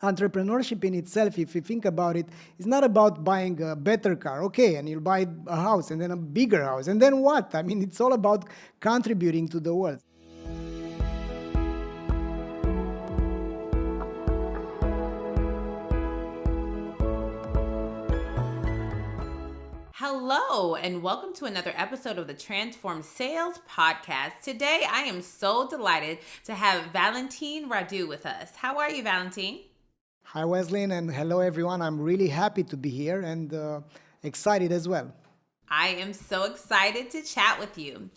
Entrepreneurship in itself, if you think about it, is not about buying a better car. Okay, and you'll buy a house and then a bigger house. And then what? I mean, it's all about contributing to the world. Hello, and welcome to another episode of the Transform Sales Podcast. Today, I am so delighted to have Valentin Radu with us. How are you, Valentin? Hi, Wesley, and hello, everyone. I'm really happy to be here and excited as well. I am so excited to chat with you.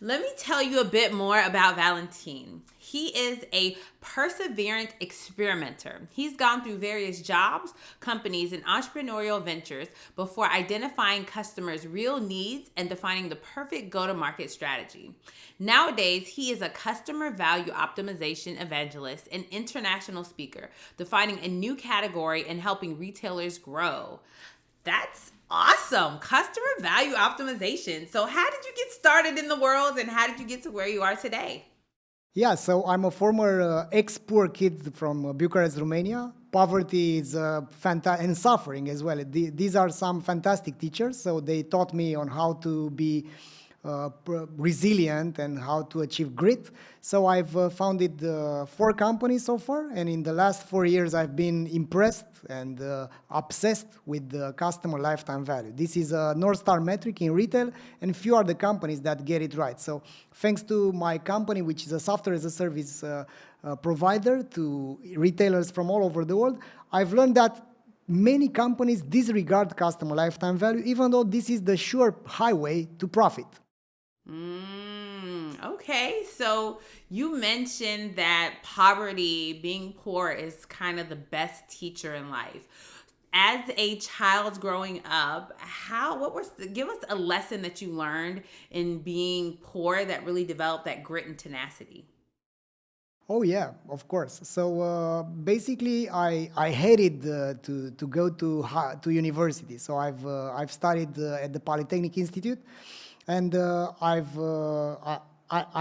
Let me tell you a bit more about Valentin. He is a perseverant experimenter. He's gone through various jobs, companies, and entrepreneurial ventures before identifying customers' real needs and defining the perfect go-to-market strategy. Nowadays, he is a customer value optimization evangelist and international speaker, defining a new category and helping retailers grow. That's awesome. Customer value optimization. So how did you get started in the world and how did you get to where you are today? Yeah, so I'm a former ex-poor kid from Bucharest, Romania. Poverty is and suffering as well. These are some fantastic teachers. So they taught me on how to be resilient and how to achieve grit. So I've founded 4 companies so far, and in the last 4 years I've been impressed and obsessed with the customer lifetime value. This is a North Star metric in retail, and few are the companies that get it right. So thanks to my company, which is a software as a service provider to retailers from all over the world, I've learned that many companies disregard customer lifetime value, even though this is the sure highway to profit. Okay, so you mentioned that poverty, being poor, is kind of the best teacher in life. As a child growing up, give us a lesson that you learned in being poor that really developed that grit and tenacity. Oh yeah, of course. So basically, I hated to go to university. So I've studied at the Polytechnic Institute, and I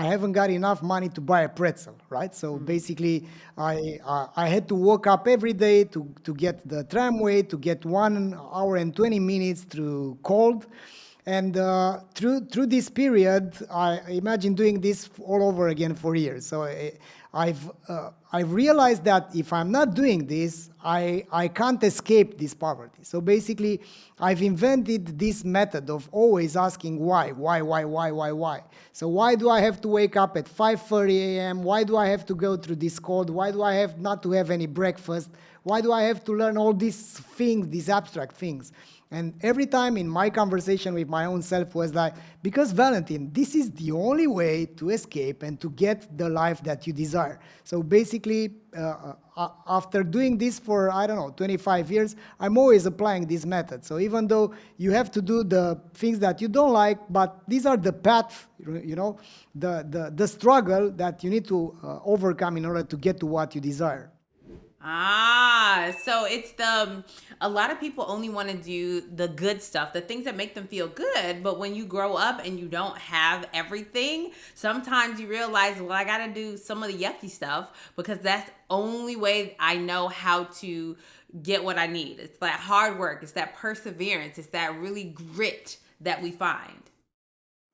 haven't got enough money to buy a pretzel, right? So basically, I had to wake up every day to get the tramway, to get 1 hour and 20 minutes through cold. And through this period, I imagine doing this all over again for years. So I've realized that if I'm not doing this, I can't escape this poverty. So basically, I've invented this method of always asking why. So why do I have to wake up at 5:30 a.m.? Why do I have to go through this cold? Why do I have not to have any breakfast? Why do I have to learn all these things, these abstract things? And every time in my conversation with my own self was like, because Valentin, this is the only way to escape and to get the life that you desire. So basically, after doing this for, 25 years, I'm always applying this method. So even though you have to do the things that you don't like, but these are the path, the struggle that you need to overcome in order to get to what you desire. So it's a lot of people only want to do the good stuff, the things that make them feel good. But when you grow up and you don't have everything, sometimes you realize, well, I got to do some of the yucky stuff because that's the only way I know how to get what I need. It's that hard work. It's that perseverance. It's that really grit that we find.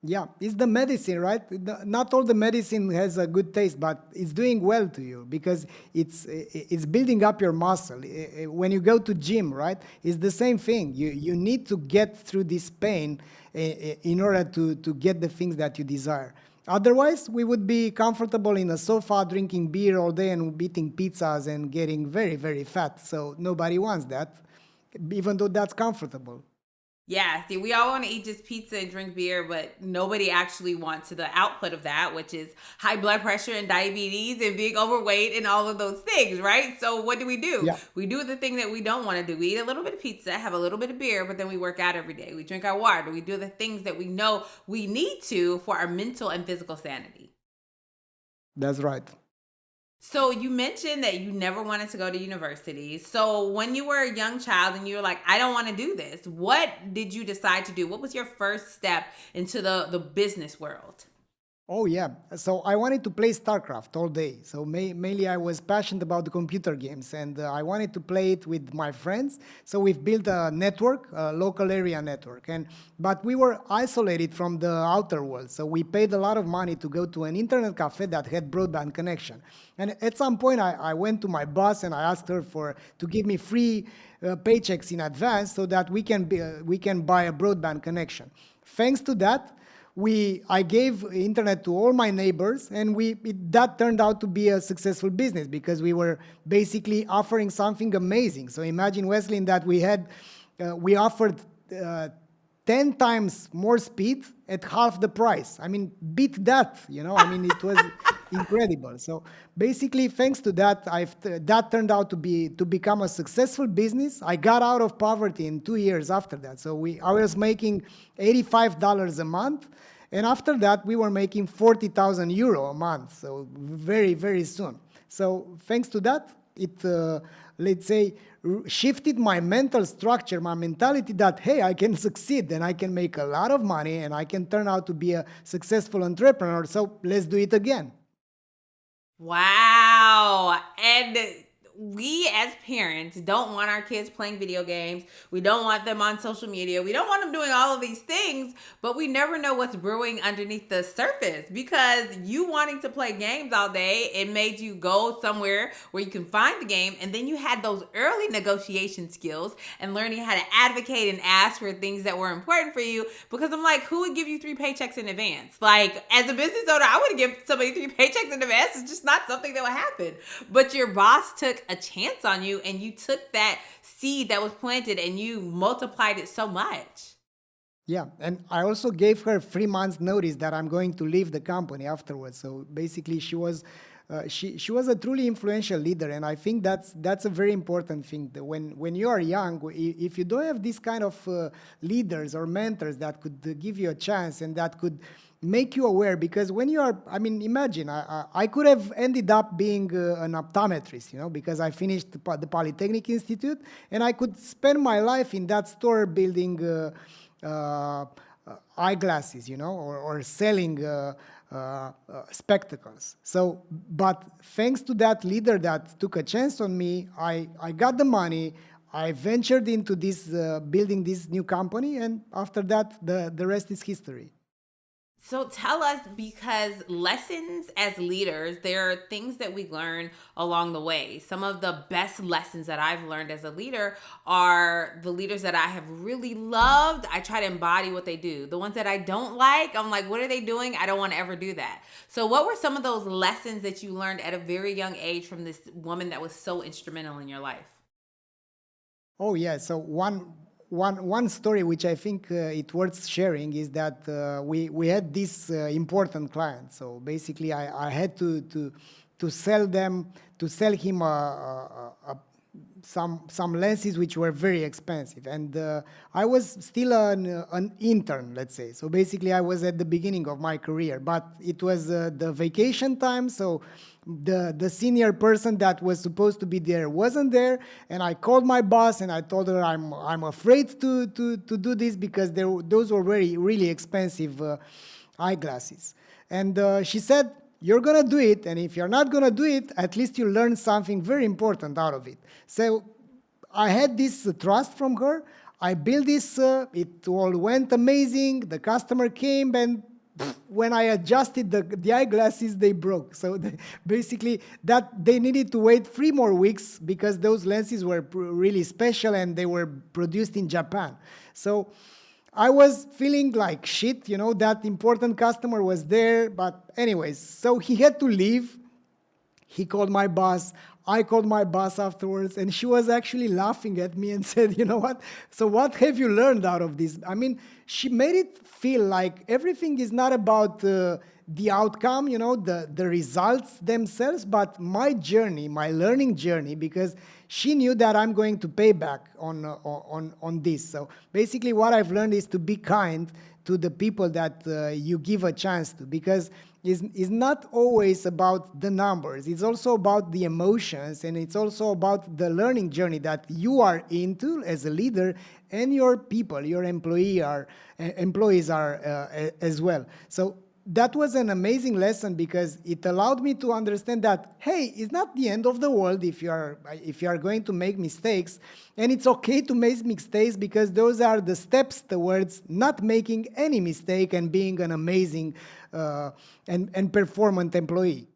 Yeah, it's the medicine, right? Not all the medicine has a good taste, but it's doing well to you because it's building up your muscle. When you go to gym, right, it's the same thing. You need to get through this pain in order to get the things that you desire. Otherwise, we would be comfortable in a sofa, drinking beer all day and eating pizzas and getting very, very fat. So nobody wants that, even though that's comfortable. Yeah, see, we all want to eat just pizza and drink beer, but nobody actually wants the output of that, which is high blood pressure and diabetes and being overweight and all of those things, right? So what do? Yeah. We do the thing that we don't want to do. We eat a little bit of pizza, have a little bit of beer, but then we work out every day. We drink our water. We do the things that we know we need to for our mental and physical sanity. That's right. So you mentioned that you never wanted to go to university. So when you were a young child and you were like, I don't want to do this, what did you decide to do? What was your first step into the business world? Oh yeah. So I wanted to play StarCraft all day. So mainly I was passionate about the computer games, and I wanted to play it with my friends. So we've built a network, a local area network, and but we were isolated from the outer world. So we paid a lot of money to go to an internet cafe that had broadband connection. And at some point, I went to my boss and I asked her to give me free paychecks in advance so that we can buy a broadband connection. Thanks to that, I gave internet to all my neighbors, and that turned out to be a successful business because we were basically offering something amazing. So imagine, Wesley, that we offered 10 times more speed at half the price. I mean, beat that, I mean, it was incredible. So basically, thanks to that, that turned out to become a successful business. I got out of poverty in 2 years after that. So I was making $85 a month. And after that, we were making 40,000 euro a month. So very, very soon. So thanks to that, it, let's say, shifted my mental structure, my mentality that, hey, I can succeed and I can make a lot of money and I can turn out to be a successful entrepreneur. So let's do it again. Wow. And we as parents don't want our kids playing video games. We don't want them on social media. We don't want them doing all of these things, but we never know what's brewing underneath the surface, because you wanting to play games all day, it made you go somewhere where you can find the game. And then you had those early negotiation skills and learning how to advocate and ask for things that were important for you. Because I'm like, who would give you 3 paychecks in advance? Like, as a business owner, I wouldn't give somebody 3 paychecks in advance. It's just not something that would happen. But your boss took a chance on you, and you took that seed that was planted and you multiplied it so much. Yeah, and I also gave her 3 months notice that I'm going to leave the company afterwards. So basically, she was a truly influential leader, and I think that's a very important thing. That when you are young, if you don't have this kind of leaders or mentors that could give you a chance and that could make you aware, because when you are, I mean, imagine, I could have ended up being an optometrist, because I finished the Polytechnic Institute, and I could spend my life in that store building eyeglasses, or selling spectacles. So, but thanks to that leader that took a chance on me, I got the money, I ventured into this, building this new company, and after that, the rest is history. So tell us, because lessons as leaders, there are things that we learn along the way. Some of the best lessons that I've learned as a leader are the leaders that I have really loved. I try to embody what they do. The ones that I don't like, I'm like, what are they doing? I don't want to ever do that. So what were some of those lessons that you learned at a very young age from this woman that was so instrumental in your life? Oh yeah, so one story which I think it worth sharing is that we had this important client. So basically, I had to sell him some lenses which were very expensive, and I was still an intern, let's say. So basically, I was at the beginning of my career, but it was the vacation time, so the senior person that was supposed to be there wasn't there, and I called my boss and I told her I'm afraid to do this because those were really expensive eyeglasses, and she said, you're going to do it, and if you're not going to do it, at least you learn something very important out of it. So I had this trust from her. I built this, it all went amazing. The customer came, and when I adjusted the eyeglasses, they broke. So basically, that they needed to wait 3 more weeks because those lenses were really special and they were produced in Japan. So I was feeling like shit, that important customer was there. But anyways, so he had to leave. He called my boss. I called my boss afterwards, and she was actually laughing at me and said, you know what? So what have you learned out of this? I mean, she made it feel like everything is not about the outcome, the results themselves, but my journey, my learning journey, because she knew that I'm going to pay back on this. So basically what I've learned is to be kind to the people that you give a chance to, because it's not always about the numbers. It's also about the emotions, and it's also about the learning journey that you are into as a leader, and your people, your employees are as well. So that was an amazing lesson because it allowed me to understand that, hey, it's not the end of the world if you are going to make mistakes, and it's okay to make mistakes because those are the steps towards not making any mistake and being an amazing and performant employee.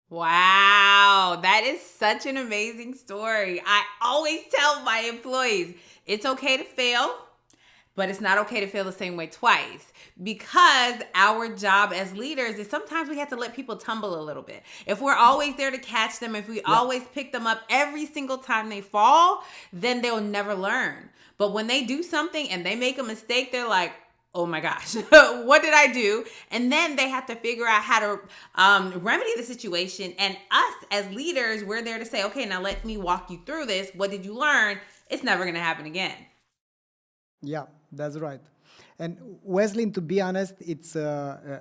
Wow, that is such an amazing story. I always tell my employees, it's okay to fail, but it's not okay to feel the same way twice, because our job as leaders is sometimes we have to let people tumble a little bit. If we're always there to catch them, if we always pick them up every single time they fall, then they'll never learn. But when they do something and they make a mistake, they're like, oh my gosh, what did I do? And then they have to figure out how to remedy the situation. And us as leaders, we're there to say, okay, now let me walk you through this. What did you learn? It's never going to happen again. Yeah, that's right. And Wesley, to be honest, it's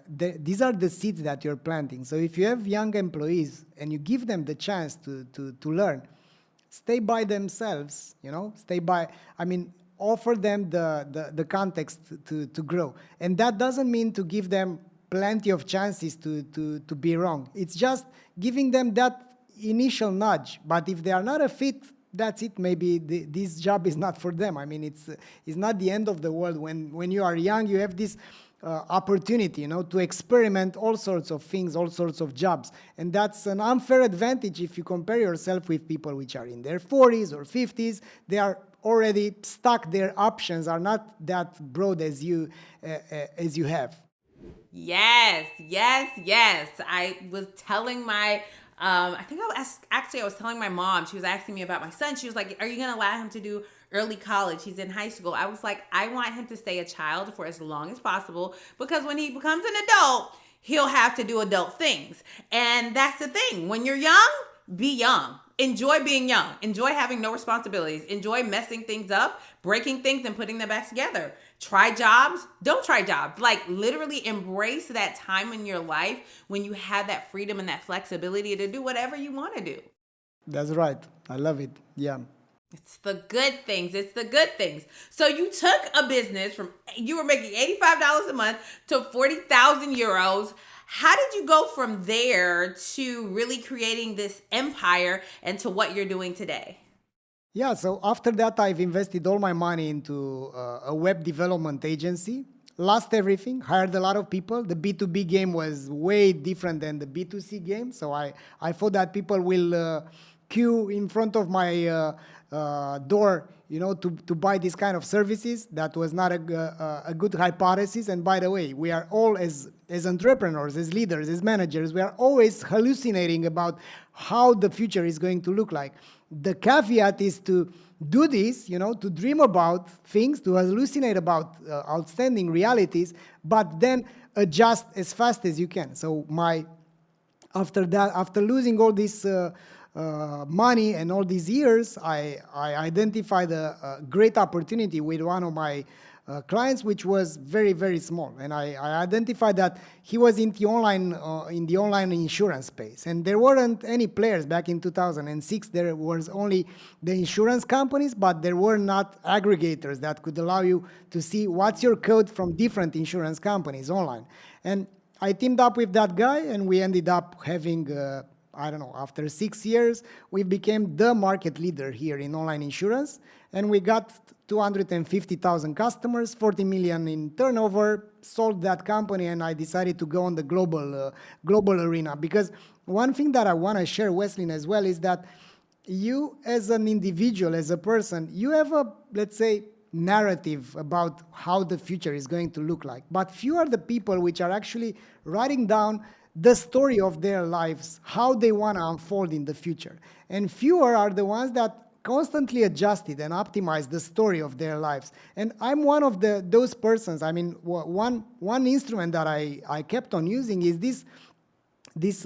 these are the seeds that you're planting. So if you have young employees and you give them the chance to learn, stay by themselves, offer them the context to grow. And that doesn't mean to give them plenty of chances to be wrong. It's just giving them that initial nudge. But if they are not a fit, that's it. Maybe this job is not for them. It's not the end of the world. When you are young, you have this opportunity, to experiment all sorts of things, all sorts of jobs. And that's an unfair advantage if you compare yourself with people which are in their 40s or 50s. They are already stuck. Their options are not that broad as you have. Yes. I was telling my I was telling my mom. She was asking me about my son. She was like, are you going to allow him to do early college? He's in high school. I was like, I want him to stay a child for as long as possible, because when he becomes an adult, he'll have to do adult things. And that's the thing. When you're young, be young. Enjoy being young. Enjoy having no responsibilities. Enjoy messing things up, breaking things, and putting them back together. Try jobs. Don't try jobs. Like, literally embrace that time in your life when you have that freedom and that flexibility to do whatever you want to do. That's right. I love it. Yeah. It's the good things. It's the good things. So you took a business from, you were making $85 a month to 40,000 euros. How did you go from there to really creating this empire and to what you're doing today? Yeah, so after that, I've invested all my money into a web development agency, lost everything, hired a lot of people. The B2B game was way different than the B2C game. So I thought that people will queue in front of my door, to buy this kind of services. That was not a good hypothesis. And by the way, we are all as entrepreneurs, as leaders, as managers, we are always hallucinating about how the future is going to look like. The caveat is to do this, to dream about things, to hallucinate about outstanding realities, but then adjust as fast as you can. So after losing all this money and all these years, I identified a great opportunity with one of my clients, which was very, very small. And I identified that he was in the online insurance space. And there weren't any players back in 2006. There was only the insurance companies, but there were not aggregators that could allow you to see what's your code from different insurance companies online. And I teamed up with that guy, and we ended up having after 6 years, we became the market leader here in online insurance, and we got 250,000 customers, 40 million in turnover, sold that company, and I decided to go on the global arena. Because one thing that I want to share, Wesley, as well, is that you as an individual, as a person, you have a, let's say, narrative about how the future is going to look like. But few are the people which are actually writing down the story of their lives, how they want to unfold in the future. And fewer are the ones that constantly adjusted and optimized the story of their lives. And I'm one of those persons. One instrument that I kept on using is this,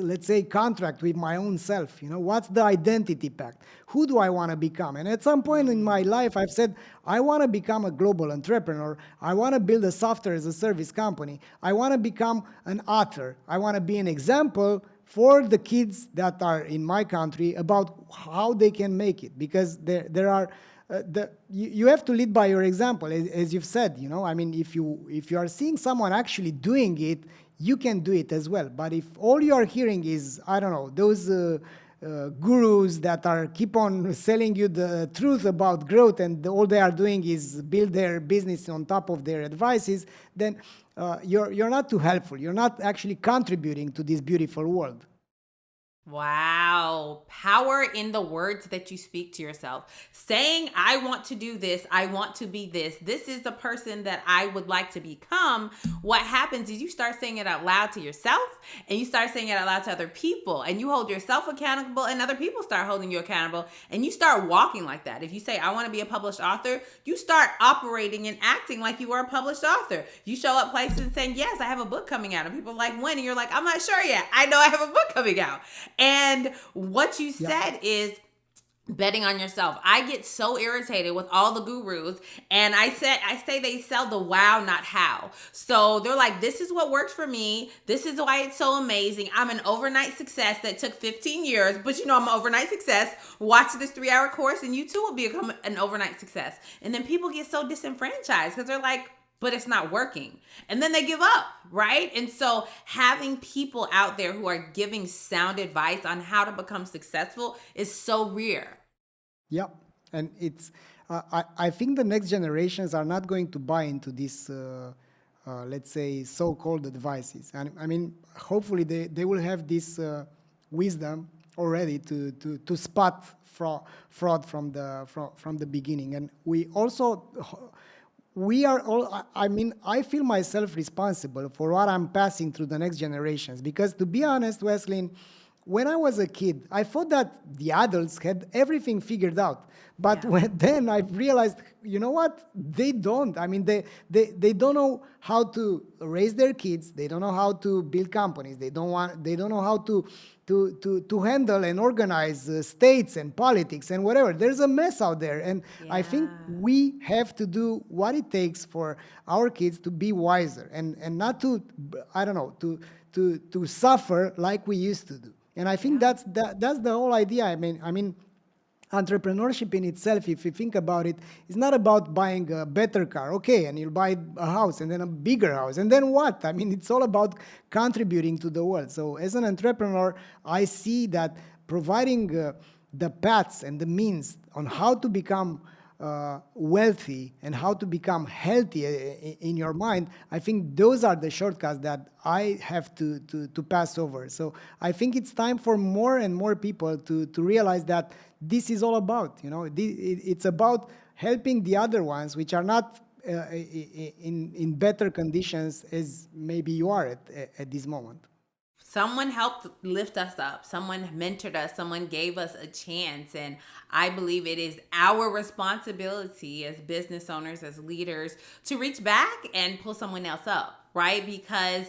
let's say, contract with my own self. What's the identity pact? Who do I want to become? And at some point in my life, I've said, I want to become a global entrepreneur. I want to build a software as a service company. I want to become an author. I want to be an example for the kids that are in my country about how they can make it. Because there are, you have to lead by your example, as you've said. If you are seeing someone actually doing it, you can do it as well. But if all you are hearing is, I don't know, those gurus that are keep on selling you the truth about growth, and all they are doing is build their business on top of their advices, then you're not too helpful. You're not actually contributing to this beautiful world. Wow. Power in the words that you speak to yourself. Saying, I want to do this. I want to be this. This is the person that I would like to become. What happens is you start saying it out loud to yourself, and you start saying it out loud to other people, and you hold yourself accountable, and other people start holding you accountable, and you start walking like that. If you say, I want to be a published author, you start operating and acting like you are a published author. You show up places saying, yes, I have a book coming out. And people are like, when? And you're like, I'm not sure yet. I know I have a book coming out. And what you said is betting on yourself. I get so irritated with all the gurus, and I say they sell the wow, not how. So they're like, this is what works for me. This is why it's so amazing. I'm an overnight success that took 15 years, but you know I'm an overnight success. Watch this 3-hour course and you too will become an overnight success. And then people get so disenfranchised because they're like, but it's not working. And then they give up, right? And so having people out there who are giving sound advice on how to become successful is so rare. Yep. And it's, I think the next generations are not going to buy into this, let's say, so-called advices. And I mean, hopefully they will have this wisdom already to spot fraud from the beginning. And we are all, I mean, I feel myself responsible for what I'm passing through the next generations. Because to be honest, Wesley, when I was a kid, I thought that the adults had everything figured out. But then I realized, you know what? They don't. I mean, they don't know how to raise their kids. They don't know how to build companies. They don't know how to handle and organize states and politics and whatever. There's a mess out there. And I think we have to do what it takes for our kids to be wiser and not to, I don't know, to suffer like we used to do. And I think that's the whole idea. I mean, entrepreneurship in itself, if you think about it, is not about buying a better car. Okay, and you'll buy a house and then a bigger house. And then what? I mean, it's all about contributing to the world. So as an entrepreneur, I see that providing the paths and the means on how to become wealthy and how to become healthy in your mind, I think those are the shortcuts that I have to pass over. So I think it's time for more and more people to realize that this is all about, it's about helping the other ones which are not in better conditions as maybe you are at this moment. Someone helped lift us up. Someone mentored us. Someone gave us a chance. And I believe it is our responsibility as business owners, as leaders, to reach back and pull someone else up, right? Because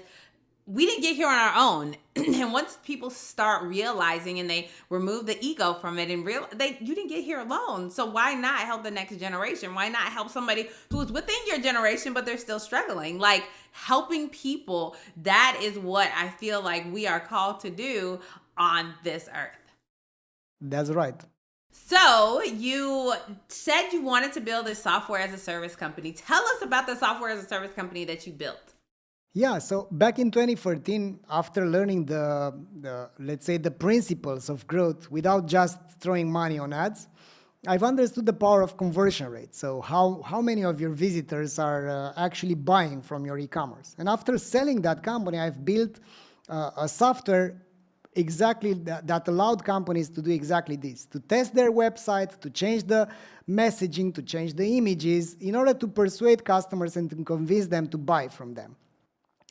we didn't get here on our own. And once people start realizing and they remove the ego from it and you didn't get here alone. So why not help the next generation? Why not help somebody who's within your generation, but they're still struggling? Like helping people, that is what I feel like we are called to do on this earth. That's right. So you said you wanted to build a software as a service company. Tell us about the software as a service company that you built. Yeah, so back in 2014, after learning let's say the principles of growth without just throwing money on ads, I've understood the power of conversion rate. So how many of your visitors are actually buying from your e-commerce? And after selling that company, I've built a software exactly that allowed companies to do exactly this, to test their website, to change the messaging, to change the images in order to persuade customers and to convince them to buy from them.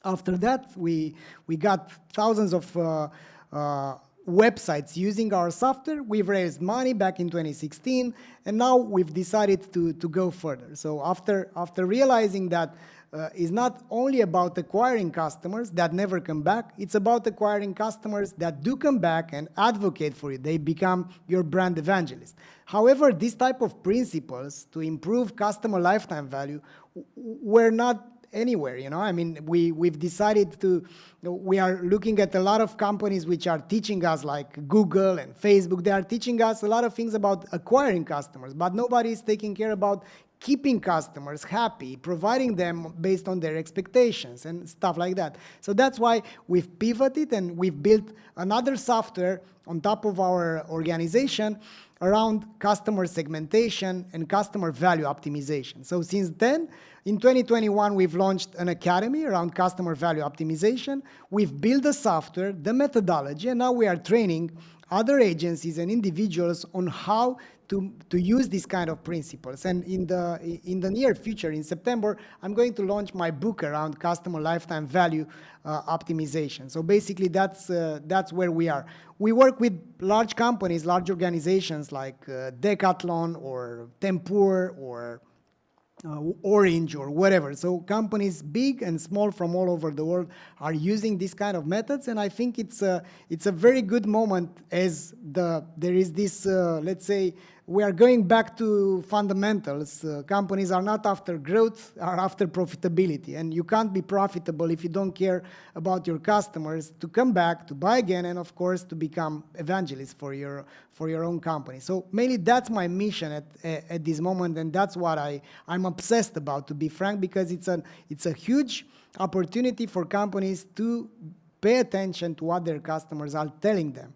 After that, we got thousands of websites using our software. We've raised money back in 2016, and now we've decided to go further. So after realizing that it's not only about acquiring customers that never come back, it's about acquiring customers that do come back and advocate for you. They become your brand evangelist. However, this type of principles to improve customer lifetime value were not anywhere, I mean, we've decided we are looking at a lot of companies which are teaching us, like Google and Facebook. They are teaching us a lot of things about acquiring customers, but nobody is taking care about keeping customers happy, providing them based on their expectations and stuff like that. So that's why we've pivoted and we've built another software on top of our organization around customer segmentation and customer value optimization. So since then, in 2021, we've launched an academy around customer value optimization. We've built the software, the methodology, and now we are training other agencies and individuals on how to use these kind of principles. And in the near future, in September, I'm going to launch my book around customer lifetime value optimization. So basically, that's where we are. We work with large companies, large organizations like Decathlon or Tempur or Orange or whatever. So companies big and small from all over the world are using these kind of methods, and I think it's a very good moment as there is this let's say we are going back to fundamentals. Companies are not after growth, are after profitability, and you can't be profitable if you don't care about your customers to come back, to buy again, and of course to become evangelists for your own company. So mainly that's my mission at this moment, and that's what I'm obsessed about, to be frank, because it's a huge opportunity for companies to pay attention to what their customers are telling them.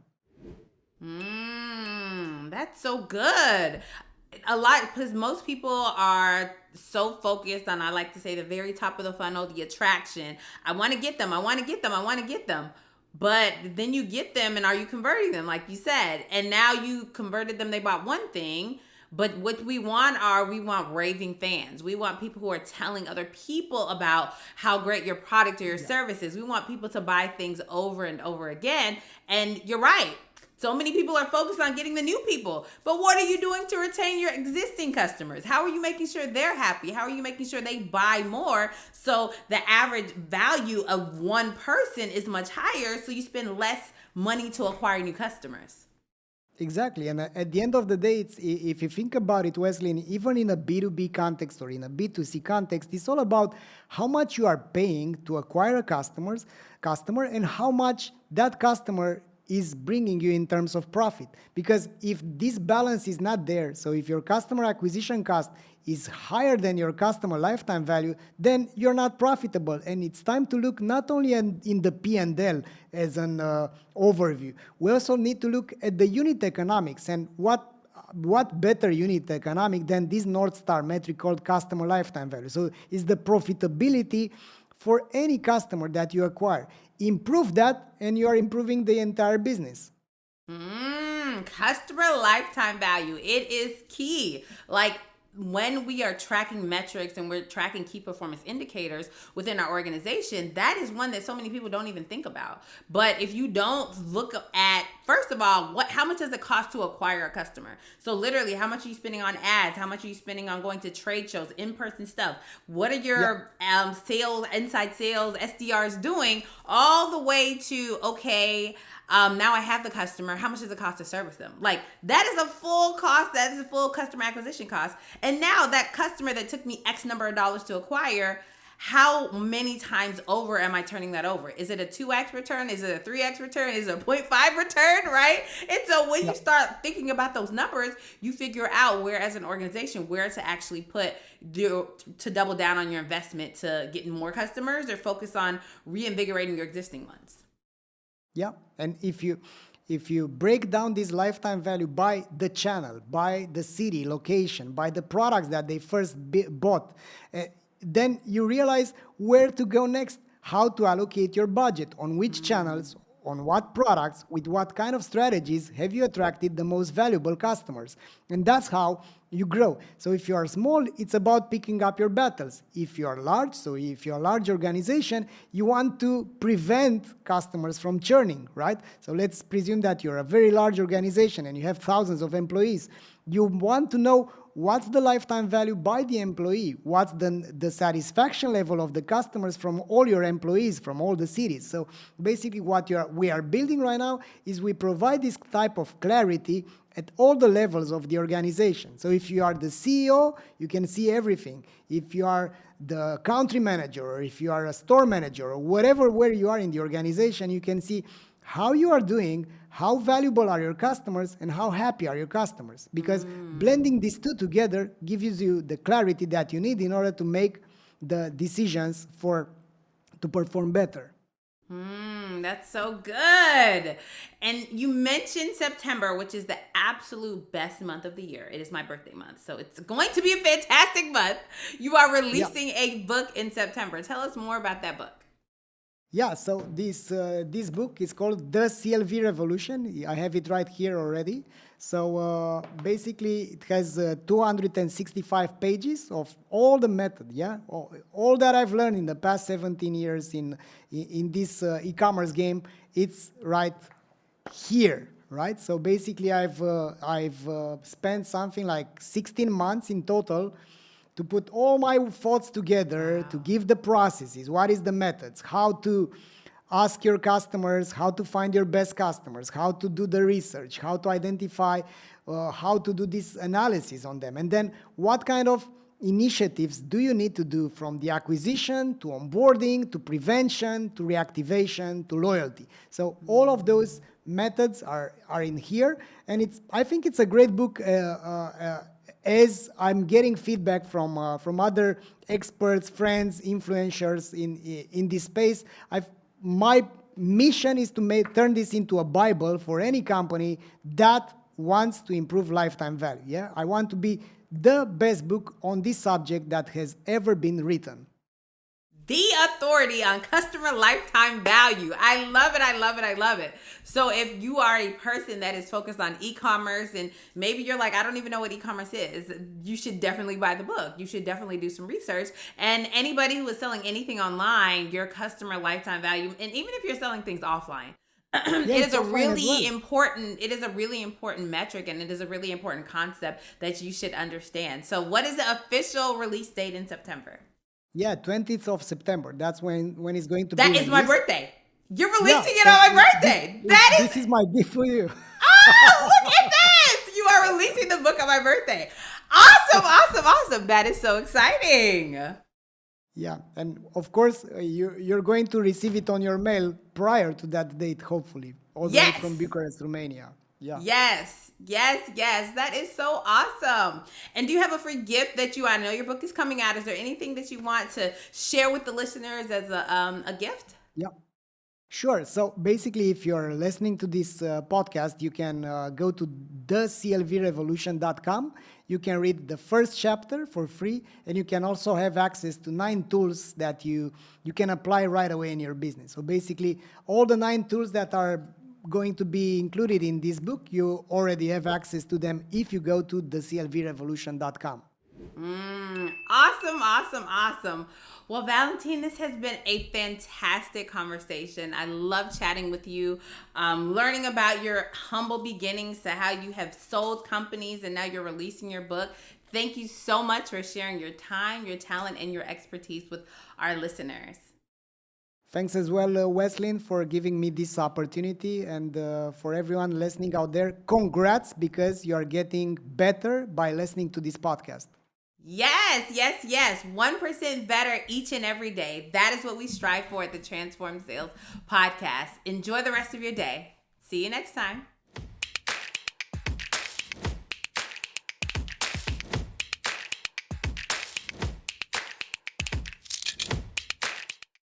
That's so good. A lot, because most people are so focused on, I like to say, the very top of the funnel, the attraction. I want to get them. I want to get them. I want to get them. But then you get them, and are you converting them, like you said? And now you converted them. They bought one thing. But what we want raving fans. We want people who are telling other people about how great your product or your service is. We want people to buy things over and over again. And you're right. So many people are focused on getting the new people. But what are you doing to retain your existing customers? How are you making sure they're happy? How are you making sure they buy more? So the average value of one person is much higher, so you spend less money to acquire new customers. Exactly. And at the end of the day, if you think about it, Wesley, even in a B2B context or in a B2C context, it's all about how much you are paying to acquire a customer and how much that customer is bringing you in terms of profit. Because if this balance is not there, so if your customer acquisition cost is higher than your customer lifetime value, then you're not profitable. And it's time to look not only in the P&L as an overview, we also need to look at the unit economics. And what better unit economic than this North Star metric called customer lifetime value? So it's the profitability for any customer that you acquire. Improve that, and you are improving the entire business. Customer lifetime value. It is key. Like, when we are tracking metrics and we're tracking key performance indicators within our organization, that is one that so many people don't even think about. But if you don't look at, first of all, how much does it cost to acquire a customer? So literally, how much are you spending on ads? How much are you spending on going to trade shows, in-person stuff? What are your sales, inside sales, SDRs doing? All the way to, okay, now I have the customer. How much does it cost to service them? Like, that is a full cost. That is a full customer acquisition cost. And now that customer that took me X number of dollars to acquire, how many times over am I turning that over? Is it a 2X return? Is it a 3X return? Is it a 0.5 return, right? And so when you start thinking about those numbers, you figure out where, as an organization, where to actually put to double down on your investment to getting more customers, or focus on reinvigorating your existing ones. Yeah, and if you break down this lifetime value by the channel, by the city, location, by the products that they first bought, then you realize where to go next, how to allocate your budget, on which channels, on what products, with what kind of strategies have you attracted the most valuable customers. And that's how you grow. So if you are small, it's about picking up your battles. If you are large, so if you're a large organization, you want to prevent customers from churning, right? So let's presume that you're a very large organization and you have thousands of employees. You want to know what's the lifetime value by the employee, what's the satisfaction level of the customers from all your employees, from all the cities. So basically what we are building right now is we provide this type of clarity at all the levels of the organization. So if you are the CEO, you can see everything. If you are the country manager, or if you are a store manager, or whatever where you are in the organization, you can see how you are doing, how valuable are your customers, and how happy are your customers. Because blending these two together gives you the clarity that you need in order to make the decisions to perform better. That's so good. And you mentioned September, which is the absolute best month of the year. It is my birthday month, so it's going to be a fantastic month. You are releasing a book in September. Tell us more about that book. Yeah, so this book is called The CLV Revolution. I have it right here already. So basically, it has 265 pages of all the method, yeah? All that I've learned in the past 17 years in this e-commerce game, it's right here, right? So basically, I've spent something like 16 months in total to put all my thoughts together, to give the processes, what is the methods, how to ask your customers, how to find your best customers, how to do the research, how to identify, how to do this analysis on them. And then what kind of initiatives do you need to do from the acquisition to onboarding, to prevention, to reactivation, to loyalty. So all of those methods are in here. And I think it's a great book as I'm getting feedback from other experts, friends, influencers in this space. My mission is to turn this into a Bible for any company that wants to improve lifetime value. Yeah, I want to be the best book on this subject that has ever been written. The authority on customer lifetime value. I love it. I love it. I love it. So if you are a person that is focused on e-commerce and maybe you're like, I don't even know what e-commerce is, you should definitely buy the book. You should definitely do some research. And anybody who is selling anything online, your customer lifetime value, and even if you're selling things offline, it is a really important metric, and it is a really important concept that you should understand. So what is the official release date in September? Yeah, 20th of September. That's when it's going to be. That is my birthday. You're releasing it on my birthday. This is my gift for you. Oh, look at this. You are releasing the book on my birthday. Awesome. That is so exciting. Yeah, and of course, you're going to receive it on your mail prior to that date, hopefully. All the way from Bucharest, Romania. Yeah. Yes. That is so awesome. And do you have a free gift that I know your book is coming out. Is there anything that you want to share with the listeners as a gift? Yeah. Sure. So basically, if you're listening to this podcast, you can go to theclvrevolution.com. You can read the first chapter for free, and you can also have access to 9 tools that you can apply right away in your business. So basically, all the 9 tools that are going to be included in this book, you already have access to them if you go to theclvrevolution.com. Awesome. Well, Valentin, this has been a fantastic conversation. I love chatting with you, learning about your humble beginnings to how you have sold companies and now you're releasing your book. Thank you so much for sharing your time, your talent, and your expertise with our listeners. Thanks as well, Wesley, for giving me this opportunity. And for everyone listening out there, congrats, because you are getting better by listening to this podcast. Yes. 1% better each and every day. That is what we strive for at the Transform Sales Podcast. Enjoy the rest of your day. See you next time.